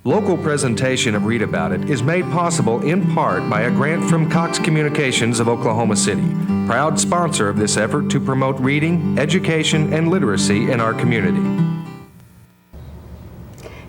Local presentation of Read About It is made possible in part by a grant from Cox Communications of Oklahoma City, proud sponsor of this effort to promote reading, education, and literacy in our community.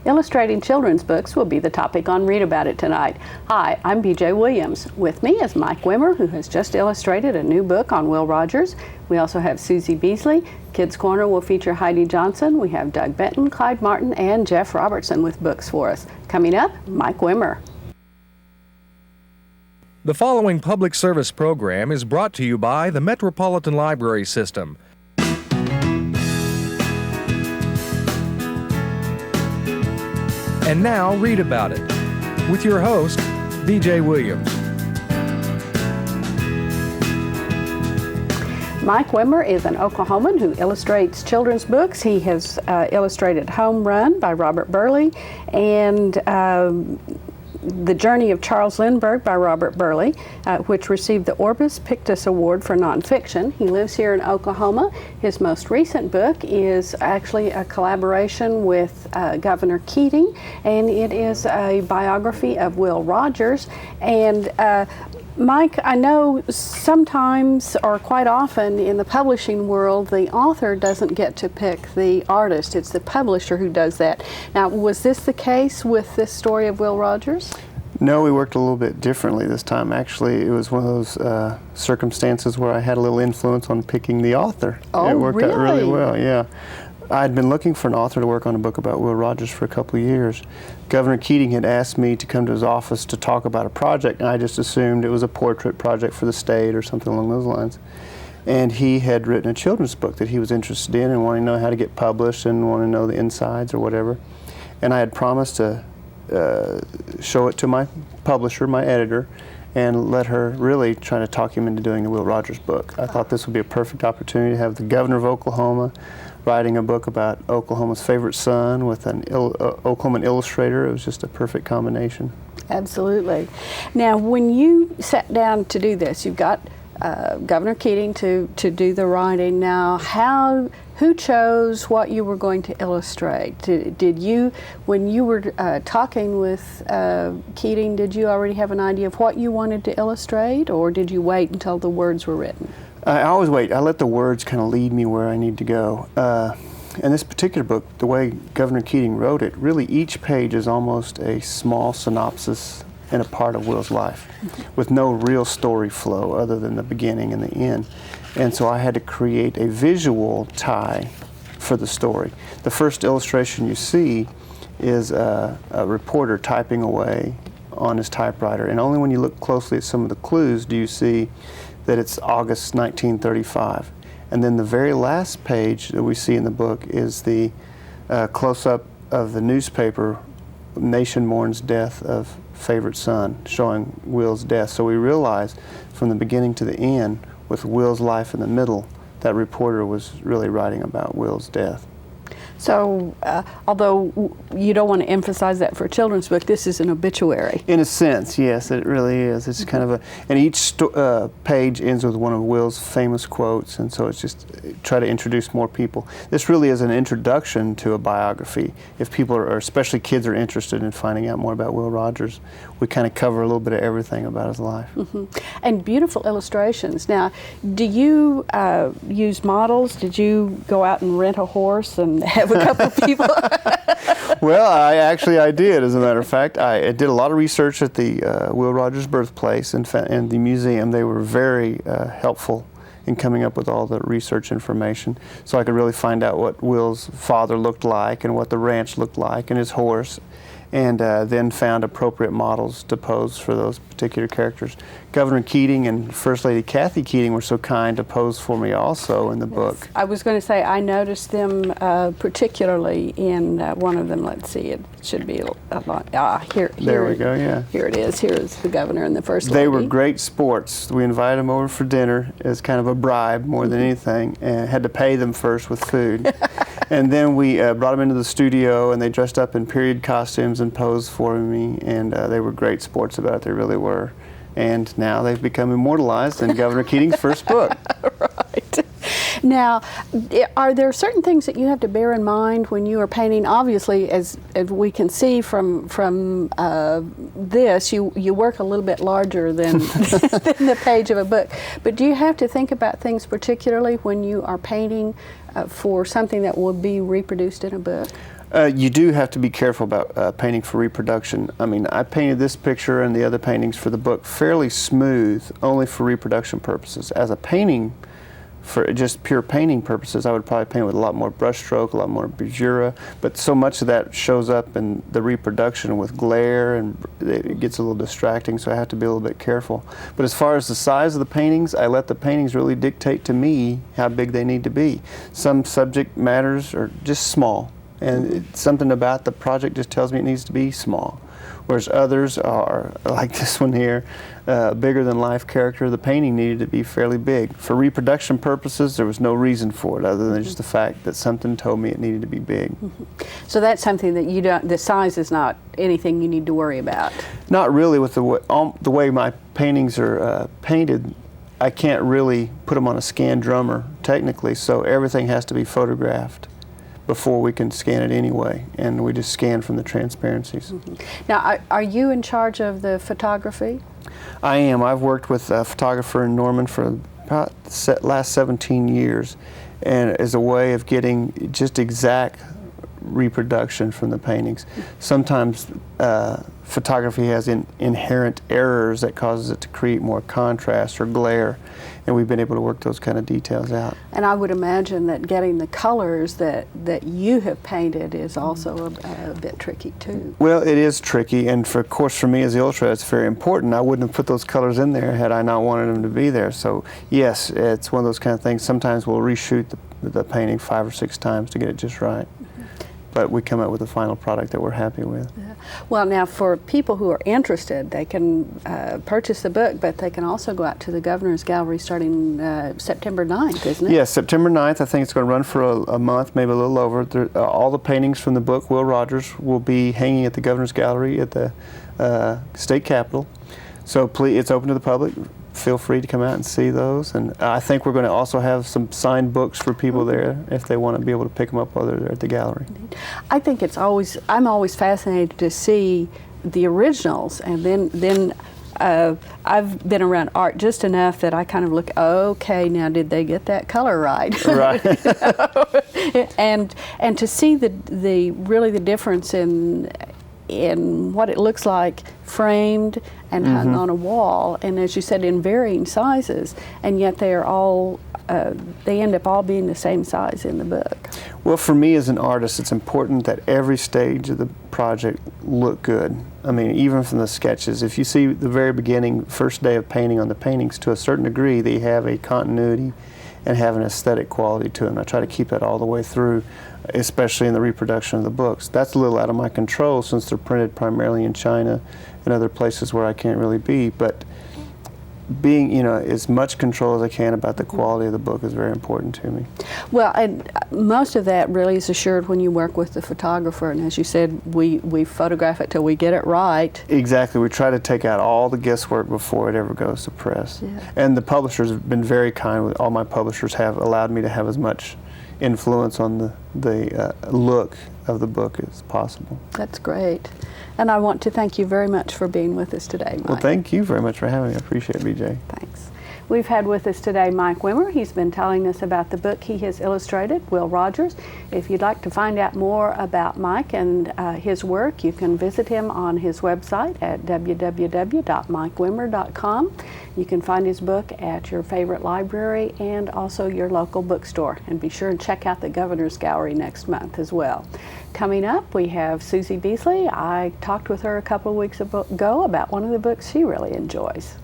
Illustrating children's books will be the topic on Read About It tonight. Hi, I'm BJ Williams. With me is Mike Wimmer, who has just illustrated a new book on Will Rogers. We also have Susie Beasley. Kids Corner will feature Heidi Johnson. We have Doug Benton, Clyde Martin, and Jeff Robertson with books for us. Coming up, Mike Wimmer. The following public service program is brought to you by the Metropolitan Library System. And now, Read About It, with your host, BJ Williams. Mike Wimmer is an Oklahoman who illustrates children's books. He has illustrated Home Run by Robert Burleigh and The Journey of Charles Lindbergh by Robert Burleigh, which received the Orbis Pictus Award for nonfiction. He lives here in Oklahoma. His most recent book is actually a collaboration with Governor Keating, and it is a biography of Will Rogers. And Mike, I know sometimes or quite often in the publishing world, the author doesn't get to pick the artist. It's the publisher who does that. Now, was this the case with this story of Will Rogers? No, we worked a little bit differently this time. Actually, it was one of those circumstances where I had a little influence on picking the author. Oh, it worked really? out really well, yeah. I'd been looking for an author to work on a book about Will Rogers for a couple of years. Governor Keating had asked me to come to his office to talk about a project, and I just assumed it was a portrait project for the state or something along those lines. And he had written a children's book that he was interested in and wanted to know how to get published and wanted to know the insides or whatever. And I had promised to show it to my publisher, my editor, and let her really try to talk him into doing the Will Rogers book. I thought this would be a perfect opportunity to have the governor of Oklahoma writing a book about Oklahoma's favorite son with an Oklahoman illustrator. It was just a perfect combination. Absolutely. Now, when you sat down to do this, you've got Governor Keating to do the writing. Now, who chose what you were going to illustrate? Did you, when you were talking with Keating, did you already have an idea of what you wanted to illustrate, or did you wait until the words were written? I always wait. I let the words kind of lead me where I need to go. In this particular book, the way Governor Keating wrote it, really each page is almost a small synopsis and a part of Will's life, with no real story flow other than the beginning and the end. And so I had to create a visual tie for the story. The first illustration you see is a reporter typing away on his typewriter, and only when you look closely at some of the clues do you see that it's August 1935. And then the very last page that we see in the book is the close-up of the newspaper, Nation Mourns Death of Favorite Son, showing Will's death. So we realize from the beginning to the end, with Will's life in the middle, that reporter was really writing about Will's death. So, although you don't want to emphasize that for a children's book, this is an obituary. In a sense, yes, it really is. It's kind of a, and each page ends with one of Will's famous quotes, and so it's just try to introduce more people. This really is an introduction to a biography. If people are, especially kids, are interested in finding out more about Will Rogers, we kind of cover a little bit of everything about his life. Mm-hmm. And beautiful illustrations. Now, do you use models? Did you go out and rent a horse and have a couple of people? Well, I did, as a matter of fact. I did a lot of research at the Will Rogers birthplace and the museum. They were very helpful in coming up with all the research information, so I could really find out what Will's father looked like and what the ranch looked like and his horse, and then found appropriate models to pose for those particular characters. Governor Keating and First Lady Kathy Keating were so kind to pose for me also in the book. I was going to say I noticed them particularly in one of them. Let's see, it should be a lot. Here we go, yeah. Here it is. Here is the governor and the First Lady. They were great sports. We invited them over for dinner as kind of a bribe more than anything, and had to pay them first with food. And then we brought them into the studio, and they dressed up in period costumes and posed for me, and they were great sports about it. They really were. And now they've become immortalized in Governor Keating's first book. Right. Now, are there certain things that you have to bear in mind when you are painting? Obviously, as we can see from this, you work a little bit larger than, than the page of a book. But do you have to think about things particularly when you are painting for something that will be reproduced in a book? You do have to be careful about painting for reproduction. I mean, I painted this picture and the other paintings for the book fairly smooth, only for reproduction purposes. As a painting, for just pure painting purposes, I would probably paint with a lot more brush stroke, a lot more bravura, but so much of that shows up in the reproduction with glare, and it gets a little distracting, so I have to be a little bit careful. But as far as the size of the paintings, I let the paintings really dictate to me how big they need to be. Some subject matters are just small, and something about the project just tells me it needs to be small. Whereas others are, like this one here, bigger than life character. The painting needed to be fairly big. For reproduction purposes, there was no reason for it other than just the fact that something told me it needed to be big. So that's something that you don't, the size is not anything you need to worry about? Not really. With the way my paintings are painted, I can't really put them on a scan drummer technically, so everything has to be photographed before we can scan it anyway, and we just scan from the transparencies. Now, are you in charge of the photography? I am. I've worked with a photographer in Norman for about the last 17 years, and as a way of getting just exact reproduction from the paintings. Sometimes photography has inherent errors that causes it to create more contrast or glare, and we've been able to work those kind of details out. And I would imagine that getting the colors that you have painted is also a bit tricky too. Well, it is tricky, and of course for me as the illustrator it's very important. I wouldn't have put those colors in there had I not wanted them to be there. So yes, it's one of those kind of things. Sometimes we'll reshoot the painting 5 or 6 times to get it just right. But we come up with a final product that we're happy with. Yeah. Well, now for people who are interested, they can purchase the book, but they can also go out to the Governor's Gallery starting September 9th, isn't it? Yes, September 9th. I think it's going to run for a month, maybe a little over. All the paintings from the book, Will Rogers, will be hanging at the Governor's Gallery at the State Capitol. So please, it's open to the public. Feel free to come out and see those, and I think we're going to also have some signed books for people there if they want to be able to pick them up while they're there at the gallery. I think I'm always fascinated to see the originals, and then I've been around art just enough that I kind of look, okay, now did they get that color right? Right. and to see really the difference in what it looks like framed and hung on a wall, and as you said, in varying sizes, and yet they are all they end up all being the same size in the book. Well, for me as an artist, it's important that every stage of the project look good. I mean, even from the sketches, if you see the very beginning, first day of painting on the paintings, to a certain degree, they have a continuity and have an aesthetic quality to them. I try to keep that all the way through, especially in the reproduction of the books. That's a little out of my control since they're printed primarily in China and other places where I can't really be, but being, as much control as I can about the quality of the book is very important to me. Well, and most of that really is assured when you work with the photographer, and as you said, we photograph it till we get it right. Exactly. We try to take out all the guesswork before it ever goes to press. Yeah. And the publishers have been very kind. All my publishers have allowed me to have as much influence on the look of the book as possible. That's great. And I want to thank you very much for being with us today, Mike. Well, thank you very much for having me. I appreciate it, BJ. Thanks. We've had with us today Mike Wimmer. He's been telling us about the book he has illustrated, Will Rogers. If you'd like to find out more about Mike and his work, you can visit him on his website at www.mikewimmer.com. You can find his book at your favorite library and also your local bookstore. And be sure and check out the Governor's Gallery next month as well. Coming up, we have Susie Beasley. I talked with her a couple of weeks ago about one of the books she really enjoys.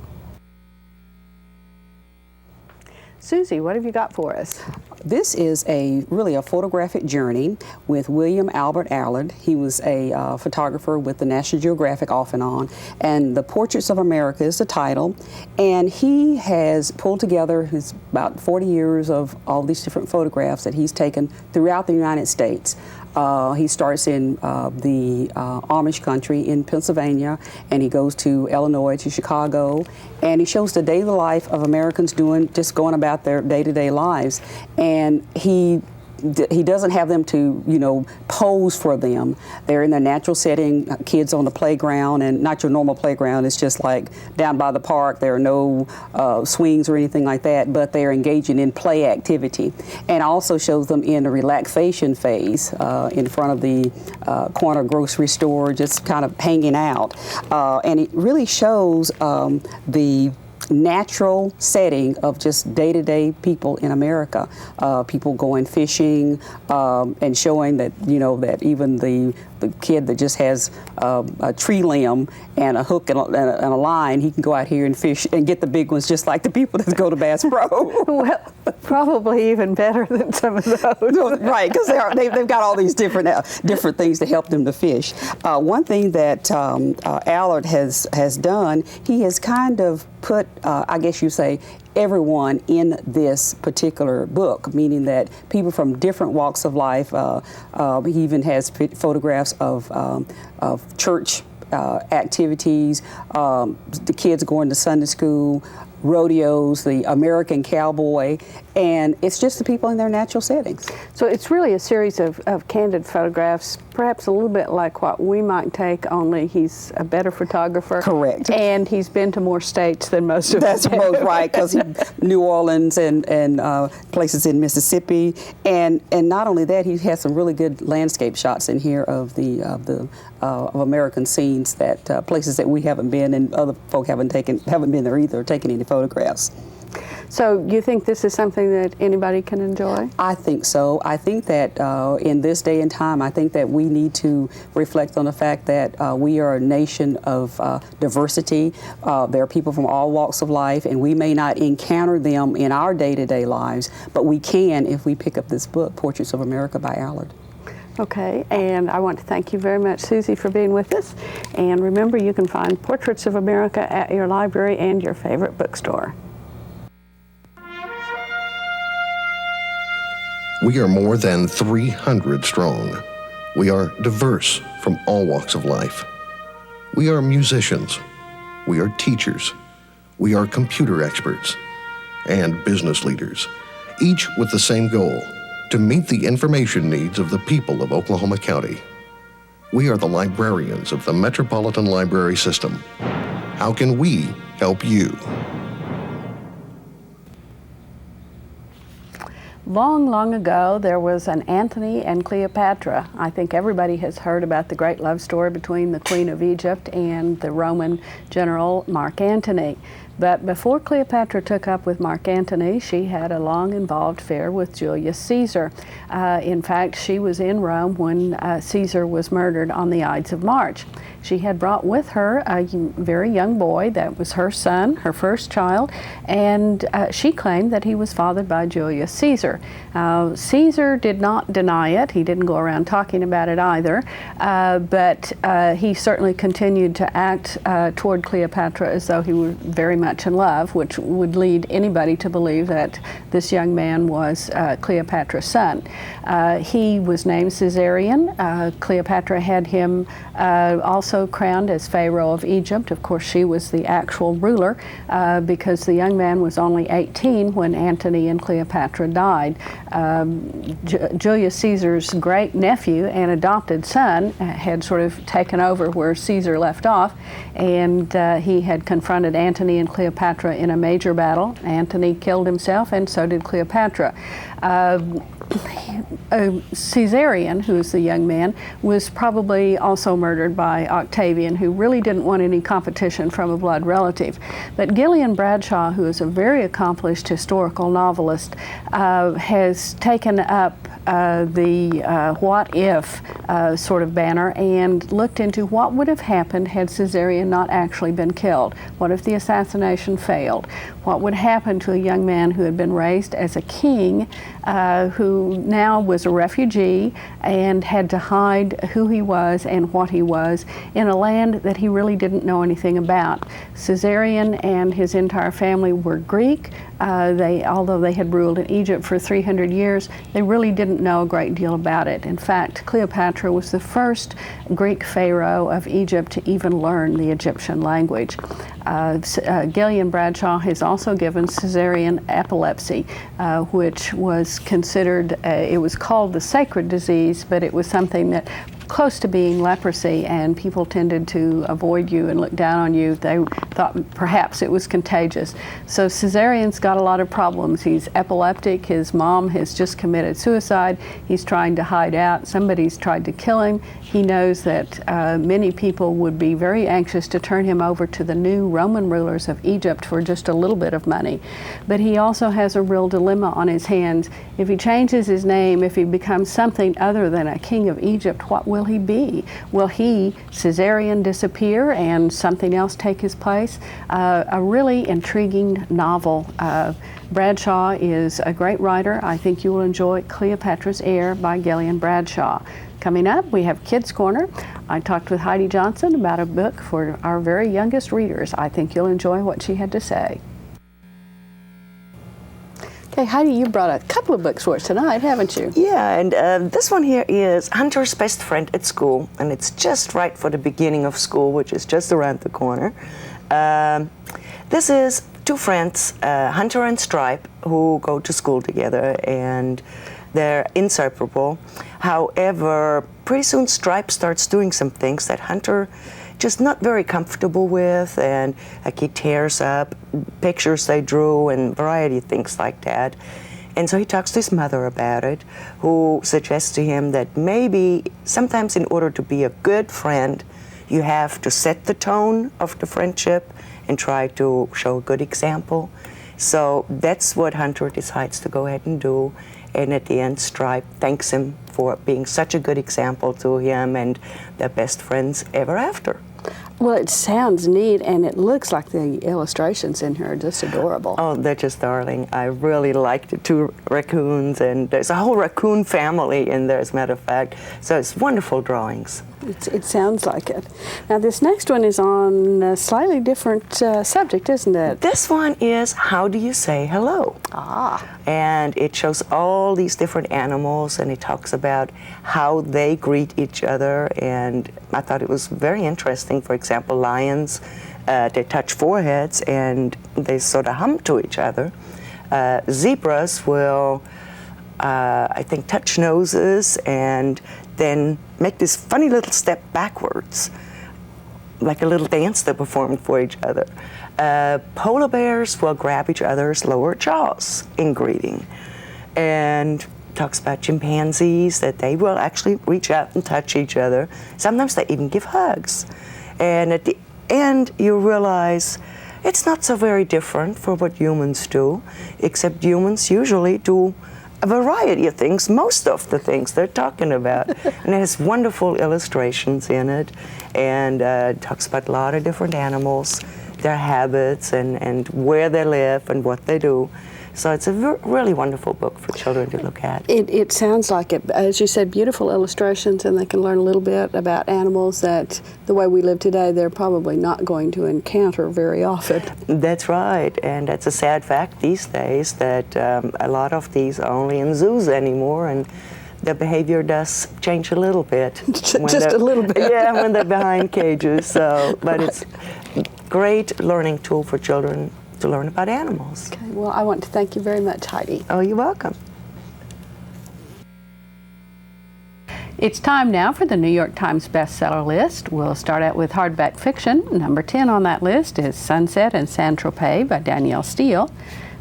Susie, what have you got for us? This is really a photographic journey with William Albert Allard. He was a photographer with the National Geographic off and on, and The Portraits of America is the title. And he has pulled together about 40 years of all these different photographs that he's taken throughout the United States. He starts in the Amish country in Pennsylvania, and he goes to Illinois, to Chicago, and he shows the daily life of Americans just going about their day-to-day lives. And he doesn't have them to, pose for them. They're in their natural setting, kids on the playground, and not your normal playground. It's just like down by the park. There are no swings or anything like that, but they're engaging in play activity. And also shows them in the relaxation phase in front of the corner grocery store, just kind of hanging out. And it really shows the natural setting of just day-to-day people in America, people going fishing, and showing that that even the kid that just has a tree limb and a hook and a line, he can go out here and fish and get the big ones just like the people that go to Bass Pro. Well, probably even better than some of those. Right, because they've got all these different things to help them to fish. One thing that Allard has done, he has kind of put, I guess you say, everyone in this particular book, meaning that people from different walks of life. He even has photographs of church activities, the kids going to Sunday school, rodeos, the American cowboy, and it's just the people in their natural settings. So it's really a series of candid photographs, perhaps a little bit like what we might take, only he's a better photographer. Correct. And he's been to more states than most of us. That's most right, because New Orleans and places in Mississippi, and not only that, he has some really good landscape shots in here of of American scenes, that places that we haven't been and other folk haven't been there either, or taken any photographs. So you think this is something that anybody can enjoy? I think so. I think that in this day and time, I think that we need to reflect on the fact that we are a nation of diversity. There are people from all walks of life, and we may not encounter them in our day-to-day lives, but we can if we pick up this book, Portraits of America by Allard. Okay, and I want to thank you very much, Susie, for being with us. And remember, you can find Portraits of America at your library and your favorite bookstore. We are more than 300 strong. We are diverse from all walks of life. We are musicians. We are teachers. We are computer experts and business leaders, each with the same goal: to meet the information needs of the people of Oklahoma County. We are the librarians of the Metropolitan Library System. How can we help you? Long, long ago, there was an Antony and Cleopatra. I think everybody has heard about the great love story between the Queen of Egypt and the Roman general Mark Antony. But before Cleopatra took up with Mark Antony, she had a long involved affair with Julius Caesar. In fact, she was in Rome when Caesar was murdered on the Ides of March. She had brought with her a very young boy that was her son, her first child, and she claimed that he was fathered by Julius Caesar. Caesar did not deny it. He didn't go around talking about it either, but he certainly continued to act toward Cleopatra as though he were very much in love, which would lead anybody to believe that this young man was Cleopatra's son. He was named Caesarion. Cleopatra had him also crowned as Pharaoh of Egypt. Of course, she was the actual ruler because the young man was only 18 when Antony and Cleopatra died. Julius Caesar's great nephew and adopted son had sort of taken over where Caesar left off, and he had confronted Antony and Cleopatra in a major battle. Antony killed himself, and so did Cleopatra. Caesarion, who is the young man, was probably also murdered by Octavian, who really didn't want any competition from a blood relative. But Gillian Bradshaw, who is a very accomplished historical novelist, has taken up the what if sort of banner and looked into what would have happened had Caesarion not actually been killed. What if the assassination failed? What would happen to a young man who had been raised as a king, who now was a refugee and had to hide who he was and what he was in a land that he really didn't know anything about? Caesarion and his entire family were Greek. Although they had ruled in Egypt for 300 years, they really didn't know a great deal about it. In fact, Cleopatra was the first Greek pharaoh of Egypt to even learn the Egyptian language. Gillian Bradshaw has also given Caesarion epilepsy, which was considered, it was called the sacred disease, but it was something that close to being leprosy, and people tended to avoid you and look down on you. They thought perhaps it was contagious. So Caesarion's got a lot of problems. He's epileptic. His mom has just committed suicide. He's trying to hide out. Somebody's tried to kill him. He knows that many people would be very anxious to turn him over to the new Roman rulers of Egypt for just a little bit of money. But he also has a real dilemma on his hands. If he changes his name, if he becomes something other than a king of Egypt, what will he be? Will he, Caesarion, disappear and something else take his place? A really intriguing novel. Bradshaw is a great writer. I think you will enjoy Cleopatra's Heir by Gillian Bradshaw. Coming up, we have Kids Corner. I talked with Heidi Johnson about a book for our very youngest readers. I think you'll enjoy what she had to say. Okay, Heidi, you brought a couple of books for us tonight, haven't you? Yeah, and this one here is Hunter's Best Friend at School, and it's just right for the beginning of school, which is just around the corner. This is two friends, Hunter and Stripe, who go to school together, and they're inseparable. However, pretty soon Stripe starts doing some things that Hunter just not very comfortable with, and like he tears up pictures they drew and variety of things like that. And so he talks to his mother about it, who suggests to him that maybe sometimes in order to be a good friend, you have to set the tone of the friendship and try to show a good example. So that's what Hunter decides to go ahead and do. And at the end, Stripe thanks him for being such a good example to him, and they're best friends ever after. Well, it sounds neat, and it looks like the illustrations in here are just adorable. Oh, they're just darling. I really like the two raccoons, and there's a whole raccoon family in there, as a matter of fact. So it's wonderful drawings. It sounds like it. Now, this next one is on a slightly different subject, isn't it? This one is How Do You Say Hello? Ah. And it shows all these different animals, and it talks about how they greet each other. And I thought it was very interesting. For example, lions, they touch foreheads and they sort of hum to each other. Zebras will, I think, touch noses and then make this funny little step backwards, like a little dance they perform for each other. Polar bears will grab each other's lower jaws in greeting. And talks about chimpanzees, that they will actually reach out and touch each other. Sometimes they even give hugs. And at the end, you realize it's not so very different from what humans do, except humans usually do a variety of things, most of the things they're talking about. And it has wonderful illustrations in it, and talks about a lot of different animals, their habits, and where they live and what they do. So it's a really wonderful book for children to look at. It sounds like it. As you said, beautiful illustrations, and they can learn a little bit about animals that the way we live today, they're probably not going to encounter very often. That's right, and that's a sad fact these days that a lot of these are only in zoos anymore, and their behavior does change a little bit. Just a little bit. Yeah, when they're behind cages. So, but it's a great learning tool for children to learn about animals. Okay, well, I want to thank you very much, Heidi. Oh, you're welcome. It's time now for the New York Times bestseller list. We'll start out with hardback fiction. Number 10 on that list is Sunset in Saint-Tropez by Danielle Steele,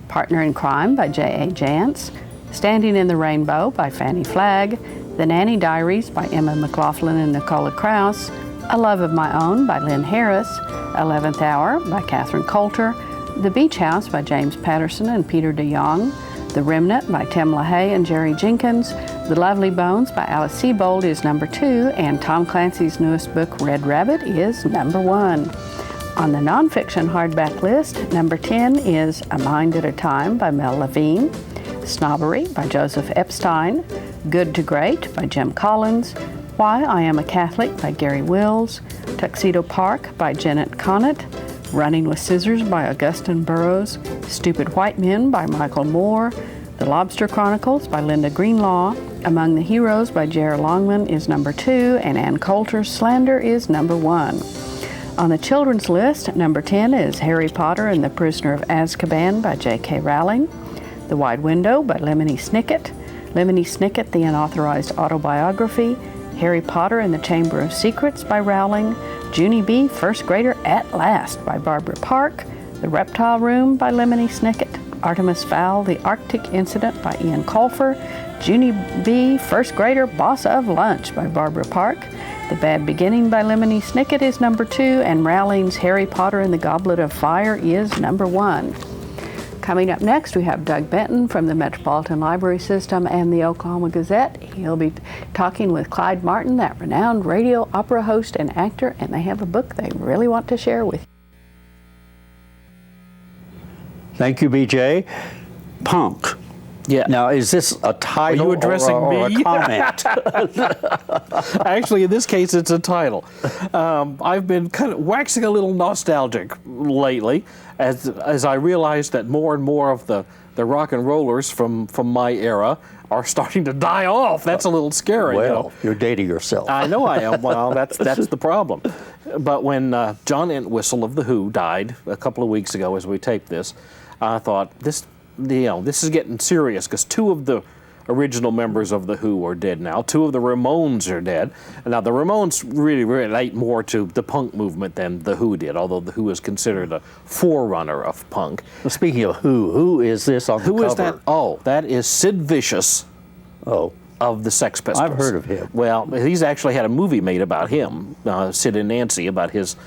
Partner in Crime by J.A. Jance, Standing in the Rainbow by Fannie Flagg, The Nanny Diaries by Emma McLaughlin and Nicola Krauss, A Love of My Own by Lynn Harris, 11th Hour by Catherine Coulter, The Beach House by James Patterson and Peter DeYoung, The Remnant by Tim LaHaye and Jerry Jenkins, The Lovely Bones by Alice Sebold is number 2, and Tom Clancy's newest book, Red Rabbit, is number 1. On the nonfiction hardback list, number 10 is A Mind at a Time by Mel Levine, Snobbery by Joseph Epstein, Good to Great by Jim Collins, Why I Am a Catholic by Gary Wills, Tuxedo Park by Janet Conant, Running with Scissors by Augustine Burroughs, Stupid White Men by Michael Moore, The Lobster Chronicles by Linda Greenlaw, Among the Heroes by J.R. Longman is number 2, and Ann Coulter's Slander is number 1. On the children's list, number 10 is Harry Potter and the Prisoner of Azkaban by J.K. Rowling, The Wide Window by Lemony Snicket, Lemony Snicket, the Unauthorized Autobiography, Harry Potter and the Chamber of Secrets by Rowling, Junie B., First Grader at Last by Barbara Park, The Reptile Room by Lemony Snicket, Artemis Fowl, The Arctic Incident by Ian Colfer, Junie B., First Grader, Boss of Lunch by Barbara Park, The Bad Beginning by Lemony Snicket is number 2, and Rowling's Harry Potter and the Goblet of Fire is number 1. Coming up next, we have Doug Benton from the Metropolitan Library System and the Oklahoma Gazette. He'll be talking with Clyde Martin, that renowned radio opera host and actor, and they have a book they really want to share with you. Thank you, BJ. Punk. Yeah. Now, is this a title Are you addressing or me? a comment? Actually, in this case, it's a title. I've been kind of waxing a little nostalgic lately as I realize that more and more of the rock and rollers from my era are starting to die off. That's a little scary. Well, you know? you're dating yourself. I know I am. Well, that's the problem. But when John Entwistle of The Who died a couple of weeks ago as we taped this, I thought, this is getting serious, because 2 of the original members of The Who are dead now. 2 of the Ramones are dead. Now, the Ramones really relate more to the punk movement than The Who did, although The Who is considered a forerunner of punk. Well, speaking of who is this on the cover? Who is that? Oh, that is Sid Vicious. Oh. Of the Sex Pistols. I've heard of him. Well, he's actually had a movie made about him, Sid and Nancy, about his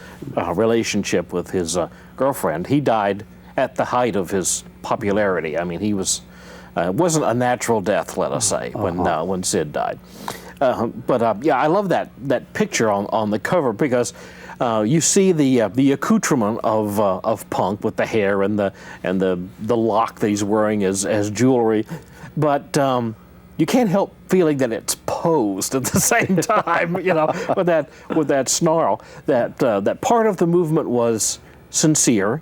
relationship with his girlfriend. He died at the height of his popularity. I mean, he was wasn't a natural death, let us say, when Sid died. Yeah, I love that picture on the cover, because you see the accoutrement of punk with the hair and the lock that he's wearing as jewelry, but you can't help feeling that it's posed at the same time, with that snarl. That part of the movement was sincere,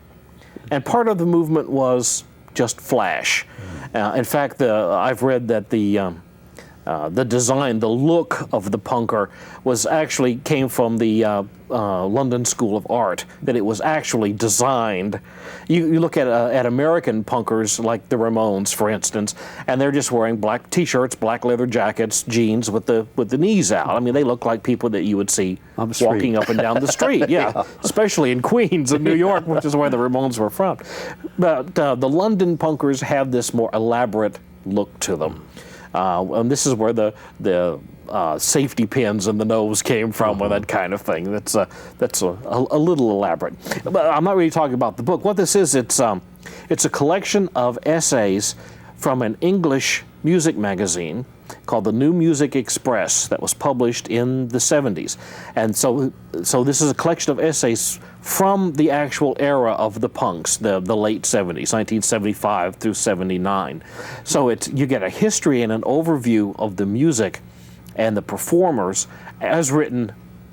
and part of the movement was just flash. In fact, I've read that the design, the look of the punker came from the London School of Art, that it was actually designed. You look at American punkers like the Ramones, for instance, and they're just wearing black T-shirts, black leather jackets, jeans with the knees out. I mean, they look like people that you would see walking up and down the street. Yeah, especially in Queens and New York, which is where the Ramones were from. But the London punkers have this more elaborate look to them. And this is where the safety pins in the nose came from, or that kind of thing. That's a little elaborate. But I'm not really talking about the book. What this is, it's a collection of essays from an English music magazine called the New Music Express that was published in the 70s. And so this is a collection of essays from the actual era of the punks, the late 70s, 1975 through 79. So you get a history and an overview of the music and the performers as written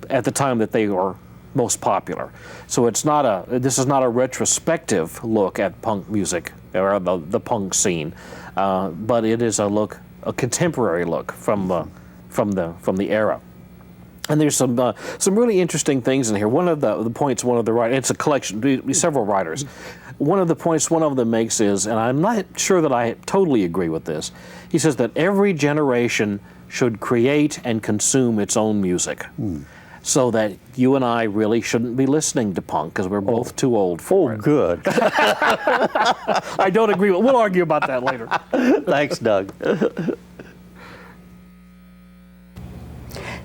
at the time that they were most popular. So this is not a retrospective look at punk music or the punk scene, but it is a contemporary look from the era. And there's some really interesting things in here. One of the points, it's a collection, several writers. One of the points one of them makes is, and I'm not sure that I totally agree with this, he says that every generation should create and consume its own music. So that you and I really shouldn't be listening to punk, because we're both too old for it. Good. I don't agree with. We'll argue about that later. Thanks, Doug.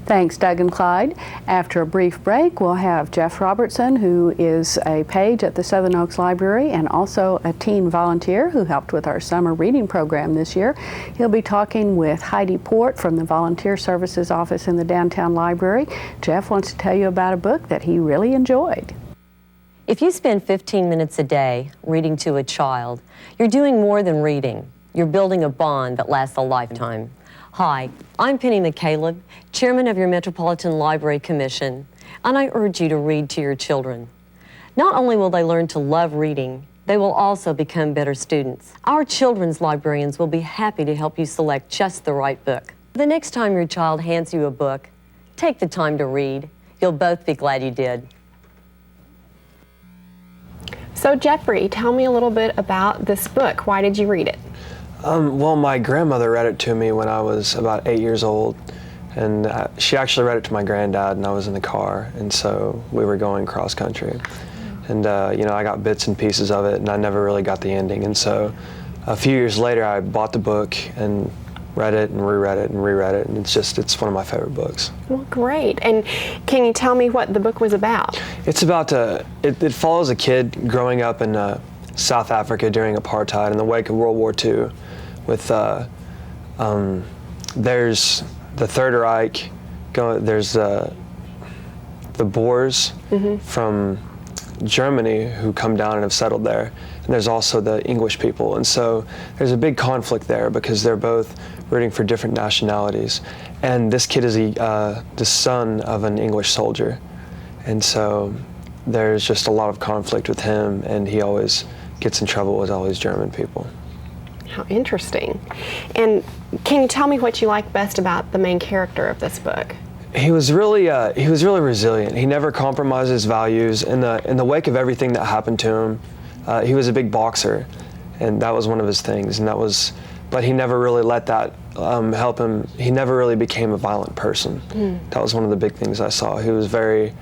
Thanks, Doug and Clyde. After a brief break, we'll have Jeff Robertson, who is a page at the Southern Oaks Library and also a teen volunteer who helped with our summer reading program this year. He'll be talking with Heidi Port from the Volunteer Services Office in the Downtown Library. Jeff wants to tell you about a book that he really enjoyed. If you spend 15 minutes a day reading to a child, you're doing more than reading. You're building a bond that lasts a lifetime. Hi, I'm Penny McCaleb, Chairman of your Metropolitan Library Commission, and I urge you to read to your children. Not only will they learn to love reading, they will also become better students. Our children's librarians will be happy to help you select just the right book. The next time your child hands you a book, take the time to read. You'll both be glad you did. So Jeffrey, tell me a little bit about this book. Why did you read it? Well, my grandmother read it to me when I was about 8 years old, and she actually read it to my granddad, and I was in the car, and so we were going cross country. And you know, I got bits and pieces of it, and I never really got the ending. And so a few years later, I bought the book and read it and reread it and reread it, and it's one of my favorite books. Well, great. And can you tell me what the book was about? It's about, it follows a kid growing up in South Africa during apartheid in the wake of World War II with, there's the Third Reich, there's the Boers from Germany who come down and have settled there, and there's also the English people, and so there's a big conflict there because they're both rooting for different nationalities, and this kid is the son of an English soldier, and so there's just a lot of conflict with him, and he always gets in trouble with all these German people. How interesting. And can you tell me what you like best about the main character of this book? He was really resilient. He never compromised his values. In the wake of everything that happened to him, he was a big boxer, and that was one of his things. But he never really let that help him. He never really became a violent person. That was one of the big things I saw. He was a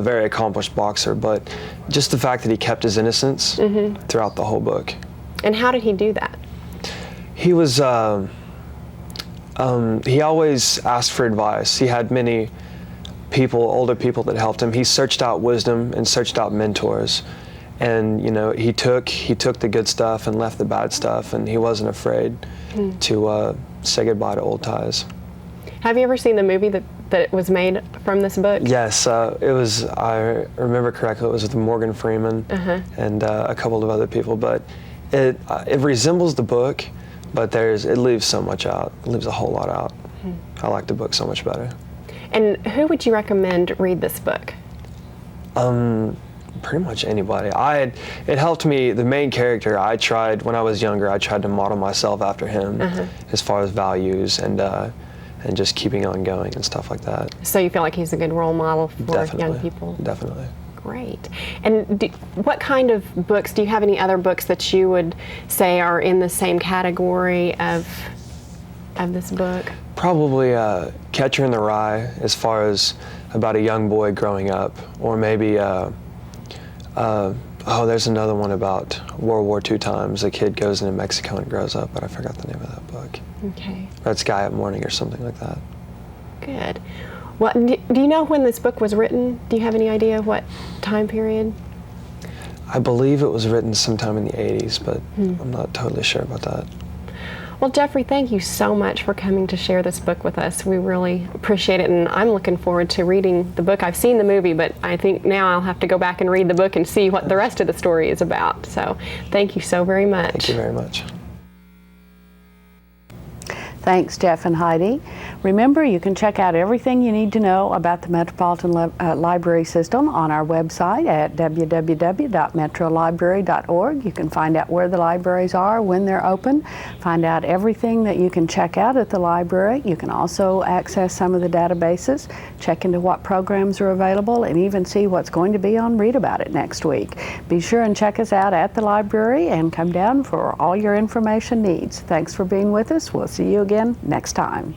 very accomplished boxer, but just the fact that he kept his innocence throughout the whole book. And how did he do that? He was. He always asked for advice. He had many older people that helped him. He searched out wisdom and searched out mentors. And you know, he took the good stuff and left the bad stuff, and he wasn't afraid to say goodbye to old ties. Have you ever seen the movie that was made from this book? Yes, it was. I remember correctly. It was with Morgan Freeman and a couple of other people. But it resembles the book, but it leaves so much out. It leaves a whole lot out. I like the book so much better. And who would you recommend read this book? Pretty much anybody. It helped me, the main character, when I was younger, I tried to model myself after him as far as values and just keeping on going and stuff like that. So you feel like he's a good role model for young people? Definitely. Great. And what kind of books, do you have any other books that you would say are in the same category of this book? Probably Catcher in the Rye, as far as about a young boy growing up, or maybe there's another one about World War II times. A kid goes into Mexico and grows up, but I forgot the name of that book. Okay. Red Sky at Morning or something like that. Good. Well, do you know when this book was written? Do you have any idea of what time period? I believe it was written sometime in the 80s, but I'm not totally sure about that. Well, Jeffrey, thank you so much for coming to share this book with us. We really appreciate it, and I'm looking forward to reading the book. I've seen the movie, but I think now I'll have to go back and read the book and see what the rest of the story is about. So thank you so very much. Thank you very much. Thanks, Jeff and Heidi. Remember, you can check out everything you need to know about the Metropolitan Library System on our website at www.metrolibrary.org. You can find out where the libraries are, when they're open, find out everything that you can check out at the library. You can also access some of the databases, check into what programs are available, and even see what's going to be on Read About It next week. Be sure and check us out at the library and come down for all your information needs. Thanks for being with us. We'll see you again next time.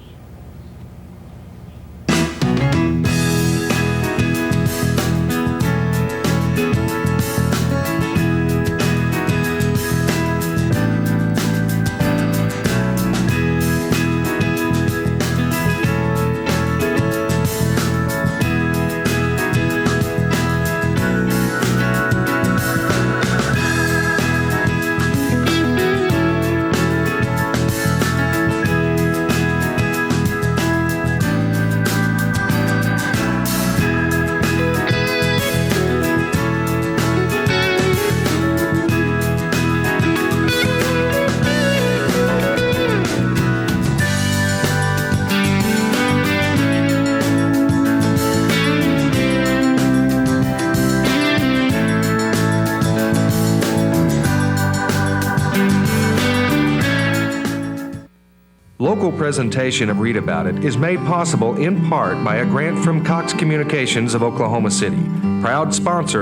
local presentation of Read About It is made possible in part by a grant from Cox Communications of Oklahoma City, proud sponsor of